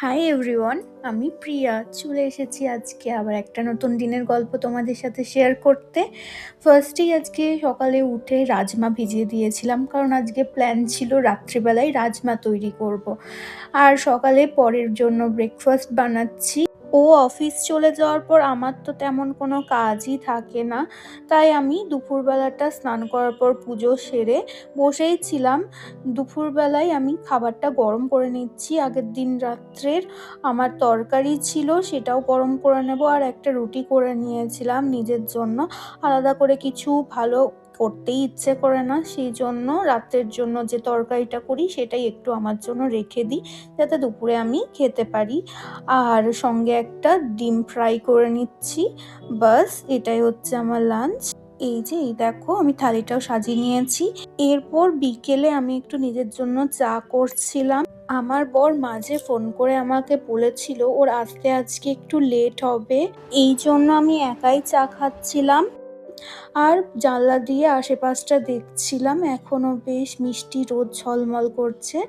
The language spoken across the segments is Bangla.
হাই এভরিওয়ান, আমি প্রিয়া চলে এসেছি আজকে আবার একটা নতুন দিনের গল্প তোমাদের সাথে শেয়ার করতে। ফার্স্টেই আজকে সকালে উঠে রাজমা ভিজিয়ে দিয়েছিলাম, কারণ আজকে প্ল্যান ছিল রাত্রিবেলায় রাজমা তৈরি করব। আর সকালে পরের জন্য ব্রেকফাস্ট বানাচ্ছি। ও অফিস চলে যাওয়ার পর আমার তো তেমন কোনো কাজই থাকে না, তাই আমি দুপুরবেলাটা স্নান করার পর পুজো সেরে বসেই ছিলাম। দুপুরবেলায় আমি খাবারটা গরম করে নিচ্ছি। আগের দিন রাত্রের আমার তরকারি ছিল, সেটাও গরম করে নেব। আর একটা রুটি করে নিয়েছিলাম নিজের জন্য, আলাদা করে কিছু ভালো করতেই ইচ্ছে করে না, সেই জন্য রাতের জন্য যে তরকারিটা করি সেটাই একটু আমার জন্য রেখে দিই, যাতে দুপুরে আমি খেতে পারি। আর সঙ্গে একটা ডিম ফ্রাই করে নিচ্ছি। বাস এটাই হচ্ছে আমার লাঞ্চ। এই দেখো আমি থালিটাও সাজিয়ে নিয়েছি। এরপর বিকেলে আমি একটু নিজের জন্য চা করছিলাম। আমার বর মাঝে ফোন করে আমাকে বলেছিল ওর আসতে আজকে একটু লেট হবে, এই জন্য আমি একাই চা খাচ্ছিলাম আর জানলা দিয়ে আশেপাশটা দেখছিলাম। এখনো বেশ মিষ্টি রোদ ঝলমল করছে।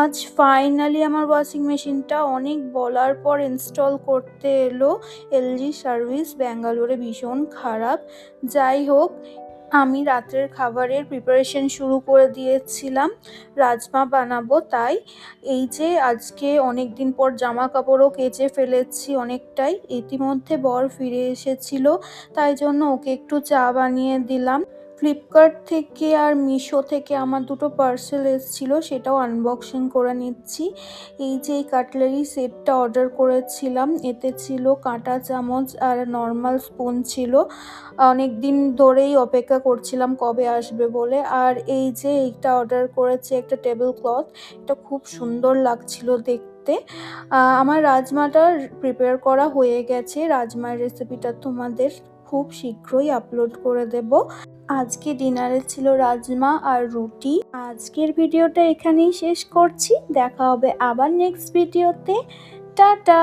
আজ ফাইনালি আমার ওয়াশিং মেশিনটা অনেক বলার পর ইনস্টল করতে এলো। এলজি সার্ভিস ব্যাঙ্গালোরে ভীষণ খারাপ। যাই হোক, আমি রাত্রের খাবারের প্রিপারেশন শুরু করে দিয়েছিলাম, রাজমা বানাবো তাই। এই যে আজকে অনেক দিন পর জামা কাপড়ও কেচে ফেলেছি অনেকটাই। ইতিমধ্যে বর ফিরে এসেছিল, তাই জন্য ওকে একটু চা বানিয়ে দিলাম। ফ্লিপকার্ট থেকে আর মিশো থেকে আমার দুটো পার্সেল এসেছিলো, সেটাও আনবক্সিং করে নিচ্ছি। এই যে এই কাটলারি সেটটা অর্ডার করেছিলাম, এতে ছিল কাঁটা চামচ আর নর্মাল স্পুন ছিল। অনেক দিন ধরেই অপেক্ষা করছিলাম কবে আসবে বলে। আর এই যে এইটা অর্ডার করেছি, একটা টেবিল ক্লথ, এটা খুব সুন্দর লাগছিল দেখতে। আমার রাজমাটা প্রিপেয়ার করা হয়ে গেছে। রাজমার রেসিপিটা তোমাদের খুব শীঘ্রই আপলোড করে দেব। আজকে ডিনারে ছিল রাজমা আর রুটি। আজকের ভিডিওটা এখানেই শেষ করছি, দেখা হবে আবার নেক্সট ভিডিওতে। টাটা।